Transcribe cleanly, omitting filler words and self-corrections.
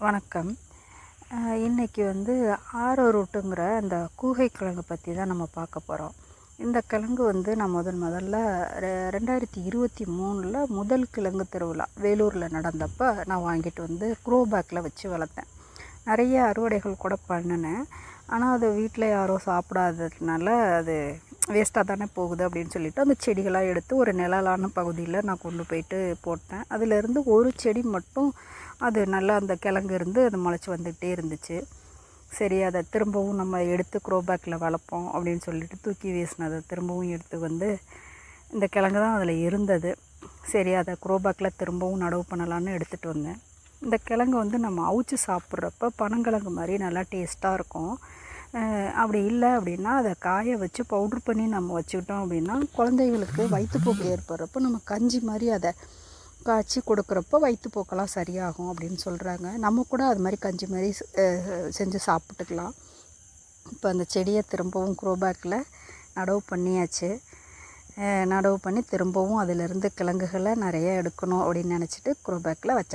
வணக்கம். இன்றைக்கி ஆரோரூட்டுங்கிற அந்த கூகை கிழங்கு பற்றி தான் நம்ம பார்க்க போகிறோம். இந்த கிழங்கு நான் முதல்ல 2023 முதல் கிழங்கு திருவிழா வேலூரில் நடந்தப்போ நான் வாங்கிட்டு க்ரோ பேக்கில் வச்சு வளர்த்தேன். நிறைய அறுவடைகள் கூட பண்ணினேன். ஆனால் அது வீட்டில் யாரும் சாப்பிடாததுனால அது வேஸ்ட்டாக தானே போகுது அப்படின்னு சொல்லிவிட்டு அந்த செடிகளாக எடுத்து ஒரு நிழலான பகுதியில் நான் கொண்டு போயிட்டு போட்டேன். அதிலேருந்து ஒரு செடி மட்டும் அது நல்லா அந்த கிழங்கு இருந்து அது முளைச்சி வந்துக்கிட்டே இருந்துச்சு. சரி, அதை திரும்பவும் நம்ம எடுத்து க்ரோ பேக்கில் வளர்ப்போம் அப்படின்னு சொல்லிட்டு தூக்கி வீசினதை திரும்பவும் எடுத்து இந்த கிழங்கு தான் அதில் இருந்தது. சரி, அதை க்ரோ பேக்கில் திரும்பவும் நடவு பண்ணலான்னு எடுத்துகிட்டு வந்தேன். இந்த கிழங்கு நம்ம அவிச்சு சாப்பிட்றப்ப பனங்கிழங்கு மாதிரி நல்லா டேஸ்ட்டாக இருக்கும். அப்படி இல்லை அப்படின்னா அதை காய வச்சு பவுட்ரு பண்ணி நம்ம வச்சுக்கிட்டோம் அப்படின்னா குழந்தைகளுக்கு வயிற்றுப்போக்கு ஏற்படுறப்போ நம்ம கஞ்சி மாதிரி அதை காய்ச்சி கொடுக்குறப்போ வயிற்றுப்போக்கெல்லாம் சரியாகும் அப்படின்னு சொல்கிறாங்க. நம்ம கூட அது மாதிரி கஞ்சி மாதிரி செஞ்சு சாப்பிட்டுக்கலாம். இப்போ அந்த செடியை திரும்பவும் க்ரோ பேக்கில் நடவு பண்ணியாச்சு. நடவு பண்ணி திரும்பவும் அதிலிருந்து கிழங்குகளை நிறைய எடுக்கணும் அப்படின்னு நினச்சிட்டு க்ரோ பேக்கில் வச்சேன்.